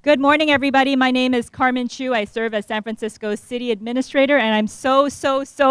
Good morning, everybody. My name is Carmen Chu. I serve as San Francisco City Administrator, and I'm so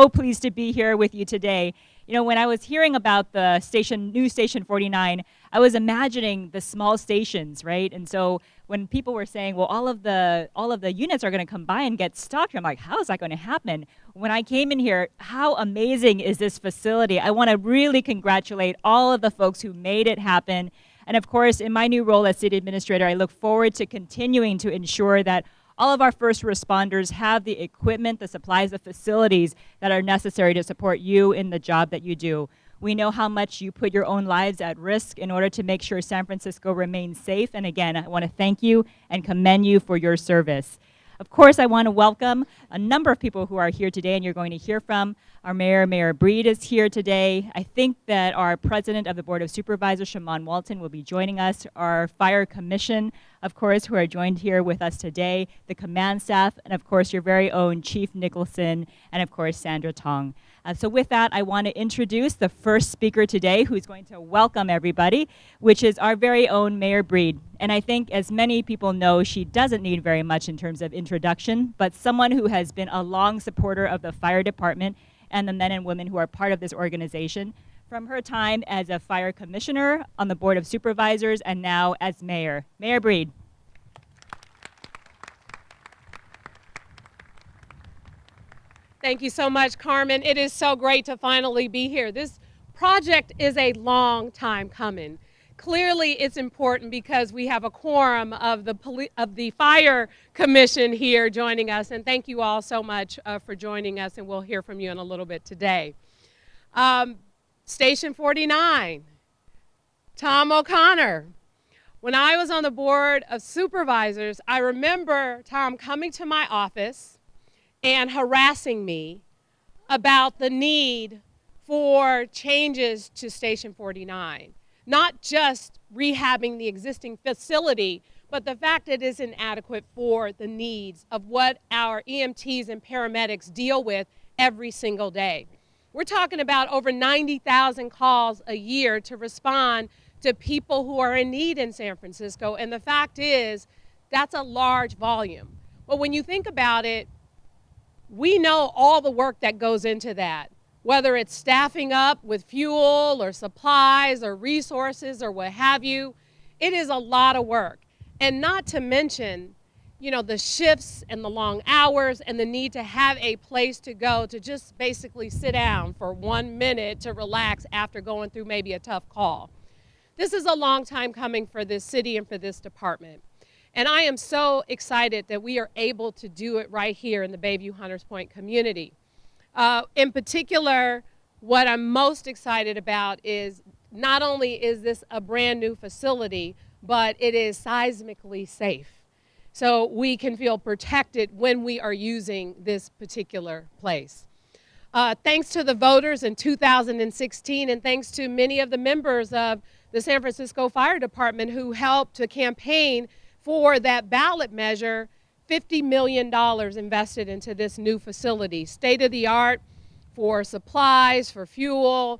pleased to be here with you today. You know, when I was hearing about the new Station 49, I was imagining the small stations, right? And so when people were saying, well, all of the units are going to come by and get stuck, I'm like, how is that going to happen? When I came in here, how amazing is this facility? I want to really congratulate all of the folks who made it happen. And of course, in my new role as city administrator, I look forward to continuing to ensure that all of our first responders have the equipment, the supplies, the facilities that are necessary to support you in the job that you do. We know how much you put your own lives at risk in order to make sure San Francisco remains safe. And again, I want to thank you and commend you for your service. Of course, I want to welcome a number of people who are here today and you're going to hear from. Our mayor, Mayor Breed, is here today. I think that our president of the Board of Supervisors, Shamann Walton, will be joining us. Our fire commission, of course, who are joined here with us today, the command staff, and of course, your very own Chief Nicholson, and of course, Sandra Tong. So with that, I want to introduce the first speaker today who's going to welcome everybody, which is our very own Mayor Breed. And I think, as many people know, she doesn't need very much in terms of introduction, but someone who has been a long supporter of the fire department and the men and women who are part of this organization from her time as a fire commissioner on the Board of Supervisors and now as mayor. Mayor Breed. Thank you so much, Carmen. It is so great to finally be here. This project is a long time coming. Clearly, it's important because we have a quorum of the Fire Commission here joining us, and thank you all so much for joining us, and we'll hear from you in a little bit today. Station 49, Tom O'Connor. When I was on the Board of Supervisors, I remember Tom coming to my office and harassing me about the need for changes to Station 49. Not just rehabbing the existing facility, but the fact it is inadequate for the needs of what our EMTs and paramedics deal with every single day. We're talking about over 90,000 calls a year to respond to people who are in need in San Francisco, and the fact is, that's a large volume. But when you think about it, we know all the work that goes into that, whether it's staffing up with fuel or supplies or resources or what have you. It is a lot of work. And not to mention, you know, the shifts and the long hours and the need to have a place to go to just basically sit down for 1 minute to relax after going through maybe a tough call. This is a long time coming for this city and for this department. And I am so excited that we are able to do it right here in the Bayview Hunters Point community. In particular, what I'm most excited about is not only is this a brand new facility, but it is seismically safe. So we can feel protected when we are using this particular place. Thanks to the voters in 2016 and thanks to many of the members of the San Francisco Fire Department who helped to campaign for that ballot measure, $50 million invested into this new facility, state-of-the-art for supplies, for fuel,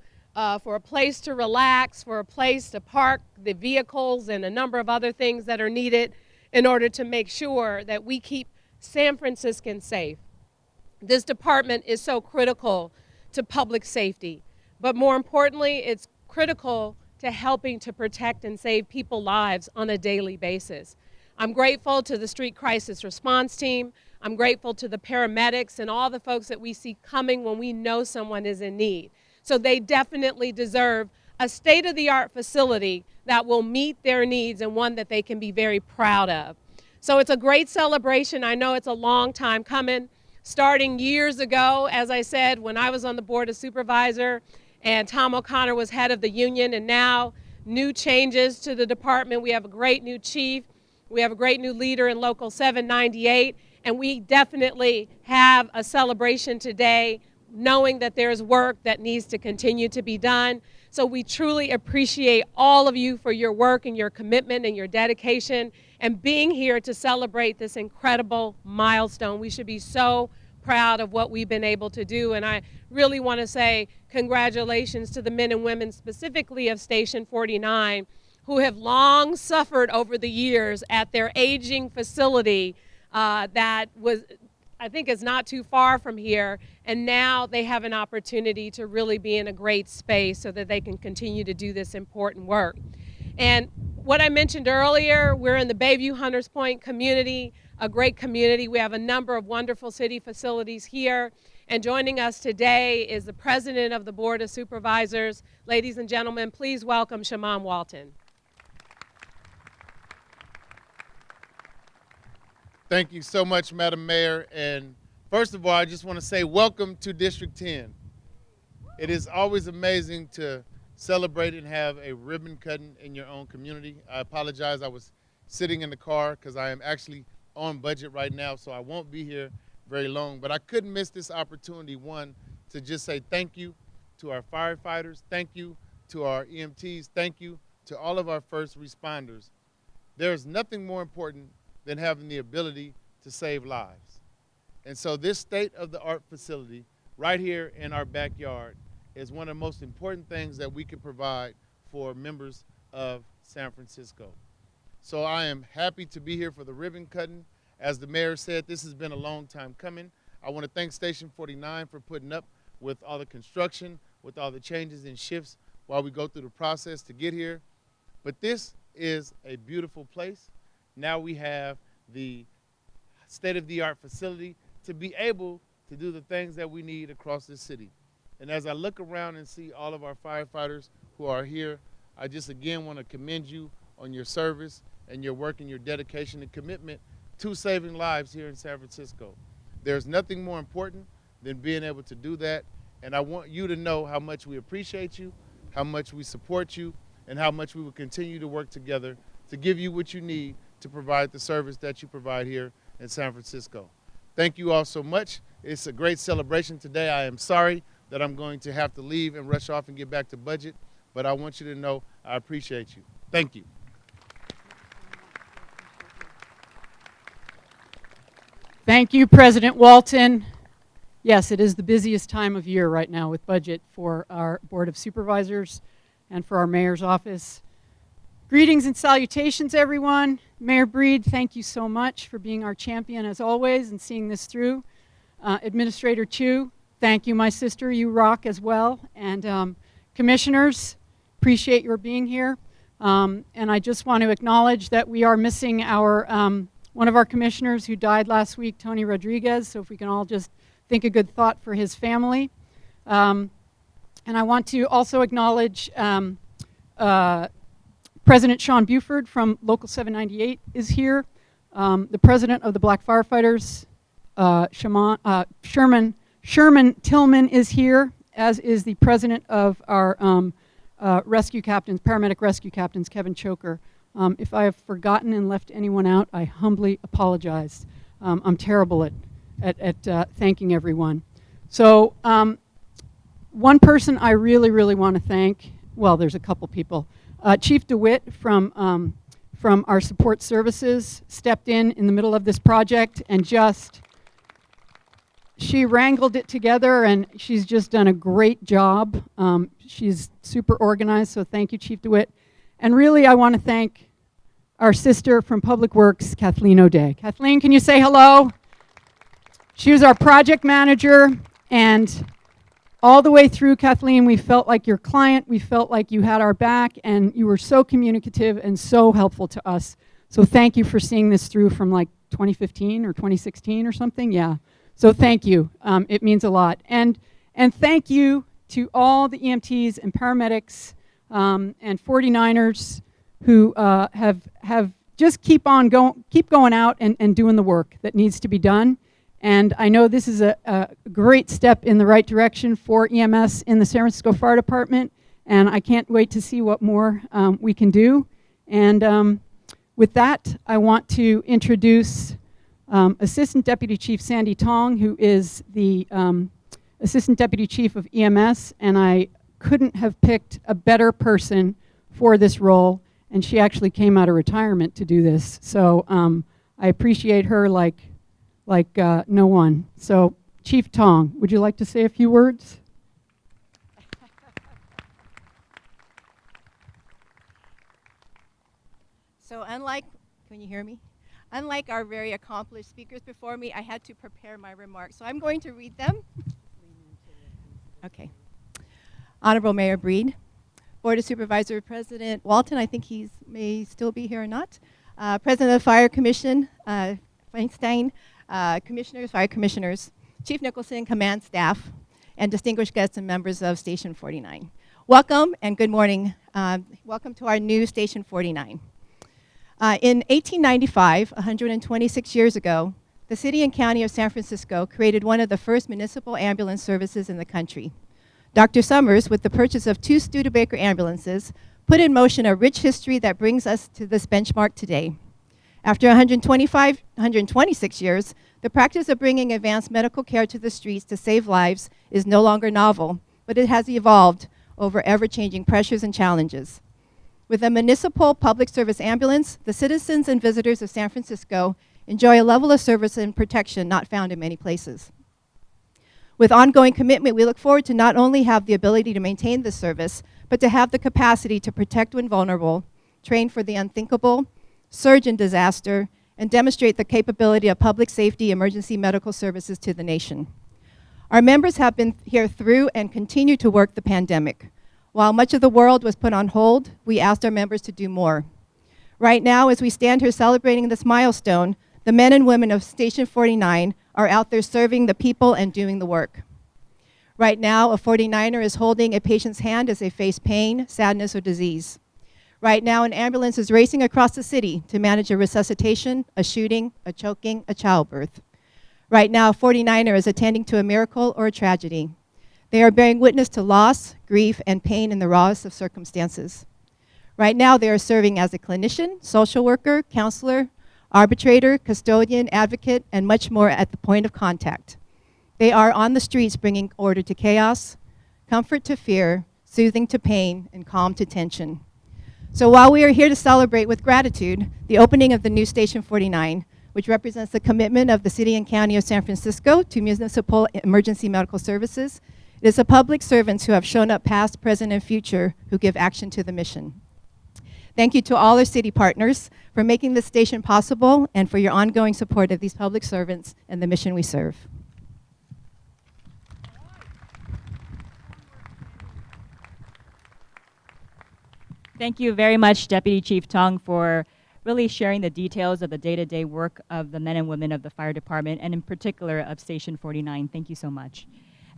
for a place to relax, for a place to park the vehicles and a number of other things that are needed in order to make sure that we keep San Franciscans safe. This department is so critical to public safety, but more importantly, it's critical to helping to protect and save people's lives on a daily basis. I'm grateful to the Street Crisis Response Team. I'm grateful to the paramedics and all the folks that we see coming when we know someone is in need. So they definitely deserve a state-of-the-art facility that will meet their needs and one that they can be very proud of. So it's a great celebration. I know it's a long time coming, starting years ago, as I said, when I was on the Board of Supervisors and Tom O'Connor was head of the union, and now new changes to the department. We have a great new chief. We have a great new leader in Local 798, and we definitely have a celebration today knowing that there's work that needs to continue to be done. So we truly appreciate all of you for your work and your commitment and your dedication and being here to celebrate this incredible milestone. We should be so proud of what we've been able to do, and I really want to say congratulations to the men and women specifically of Station 49 who have long suffered over the years at their aging facility that was, I think, is not too far from here, and now they have an opportunity to really be in a great space so that they can continue to do this important work. And what I mentioned earlier, we're in the Bayview Hunters Point community, a great community. We have a number of wonderful city facilities here. And joining us today is the president of the Board of Supervisors. Ladies and gentlemen, please welcome Shamann Walton. Thank you so much, Madam Mayor. And first of all, I just want to say welcome to District 10. It is always amazing to celebrate and have a ribbon cutting in your own community. I apologize, I was sitting in the car because I am actually on budget right now, so I won't be here very long. But I couldn't miss this opportunity, one, to just say thank you to our firefighters, thank you to our EMTs, thank you to all of our first responders. There's nothing more important than having the ability to save lives. And so this state-of-the-art facility right here in our backyard is one of the most important things that we can provide for members of San Francisco. So I am happy to be here for the ribbon cutting. As the mayor said, this has been a long time coming. I want to thank Station 49 for putting up with all the construction, with all the changes and shifts while we go through the process to get here. But this is a beautiful place. Now we have the state-of-the-art facility to be able to do the things that we need across this city. And as I look around and see all of our firefighters who are here, I just again want to commend you on your service and your work and your dedication and commitment to saving lives here in San Francisco. There's nothing more important than being able to do that. And I want you to know how much we appreciate you, how much we support you, and how much we will continue to work together to give you what you need to provide the service that you provide here in San Francisco. Thank you all so much. It's a great celebration today. I am sorry that I'm going to have to leave and rush off and get back to budget, but I want you to know I appreciate you. Thank you. Thank you, President Walton. Yes, it is the busiest time of year right now with budget for our Board of Supervisors and for our Mayor's office. Greetings and salutations, everyone. Mayor Breed, thank you so much for being our champion as always and seeing this through. Administrator Chu, thank you, my sister. You rock as well. And commissioners, appreciate your being here. And I just want to acknowledge that we are missing our one of our commissioners who died last week, Tony Rodriguez. So if we can all just think a good thought for his family. And I want to also acknowledge President Sean Buford from Local 798 is here. The president of the Black Firefighters, Sherman Tillman is here, as is the president of our rescue captains, paramedic rescue captains, Kevin Choker. If I have forgotten and left anyone out, I humbly apologize. I'm terrible at thanking everyone. So one person I really, really want to thank, well, there's a couple people. Chief DeWitt from our support services stepped in the middle of this project and she wrangled it together, and she's just done a great job. She's super organized, so thank you, Chief DeWitt. And really, I want to thank our sister from Public Works, Kathleen O'Day. Kathleen, can you say hello? She was our project manager, and all the way through, Kathleen, we felt like your client, we felt like you had our back, and you were so communicative and so helpful to us. So thank you for seeing this through from like 2015 or 2016 or something, yeah. So thank you, it means a lot. And thank you to all the EMTs and paramedics and 49ers who have just keep going out and doing the work that needs to be done. And I know this is a great step in the right direction for EMS in the San Francisco Fire Department, and I can't wait to see what more we can do. And with that, I want to introduce Assistant Deputy Chief Sandy Tong, who is the Assistant Deputy Chief of EMS, and I couldn't have picked a better person for this role, and she actually came out of retirement to do this. So I appreciate her like no one. So Chief Tong, would you like to say a few words? So can you hear me? Unlike our very accomplished speakers before me, I had to prepare my remarks. So I'm going to read them. Okay. Honorable Mayor Breed, Board of Supervisor President Walton, I think he may still be here or not. President of the Fire Commission, Feinstein, Commissioners, Fire Commissioners, Chief Nicholson, Command Staff, and distinguished guests and members of Station 49. Welcome and good morning. Welcome to our new Station 49. In 1895, 126 years ago, the City and County of San Francisco created one of the first municipal ambulance services in the country. Dr. Summers, with the purchase of 2 Studebaker ambulances, put in motion a rich history that brings us to this benchmark today. After 126 years, the practice of bringing advanced medical care to the streets to save lives is no longer novel, but it has evolved over ever-changing pressures and challenges. With a municipal public service ambulance, the citizens and visitors of San Francisco enjoy a level of service and protection not found in many places. With ongoing commitment, we look forward to not only have the ability to maintain this service, but to have the capacity to protect when vulnerable, train for the unthinkable, surge in disaster, and demonstrate the capability of public safety emergency medical services to the nation. Our members have been here through and continue to work the pandemic. While much of the world was put on hold, we asked our members to do more. Right now, as we stand here celebrating this milestone, the men and women of Station 49 are out there serving the people and doing the work. Right now, a 49er is holding a patient's hand as they face pain, sadness, or disease. Right now, an ambulance is racing across the city to manage a resuscitation, a shooting, a choking, a childbirth. Right now, a 49er is attending to a miracle or a tragedy. They are bearing witness to loss, grief, and pain in the rawest of circumstances. Right now, they are serving as a clinician, social worker, counselor, arbitrator, custodian, advocate, and much more at the point of contact. They are on the streets bringing order to chaos, comfort to fear, soothing to pain, and calm to tension. So while we are here to celebrate with gratitude the opening of the new Station 49, which represents the commitment of the City and County of San Francisco to municipal emergency medical services, it is the public servants who have shown up past, present, and future who give action to the mission. Thank you to all our city partners for making this station possible and for your ongoing support of these public servants and the mission we serve. Thank you very much, Deputy Chief Tong, for really sharing the details of the day-to-day work of the men and women of the fire department, and in particular of Station 49. Thank you so much.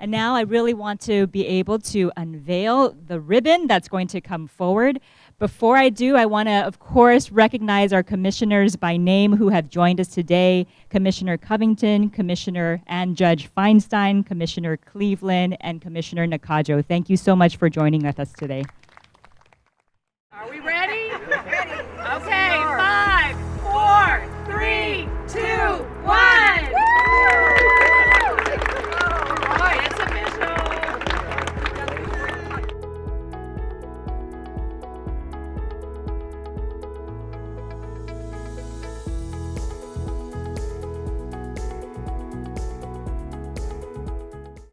And now I really want to be able to unveil the ribbon that's going to come forward. Before I do, I want to, of course, recognize our commissioners by name who have joined us today: Commissioner Covington, Commissioner and Judge Feinstein, Commissioner Cleveland, and Commissioner Nakajo. Thank you so much for joining with us today.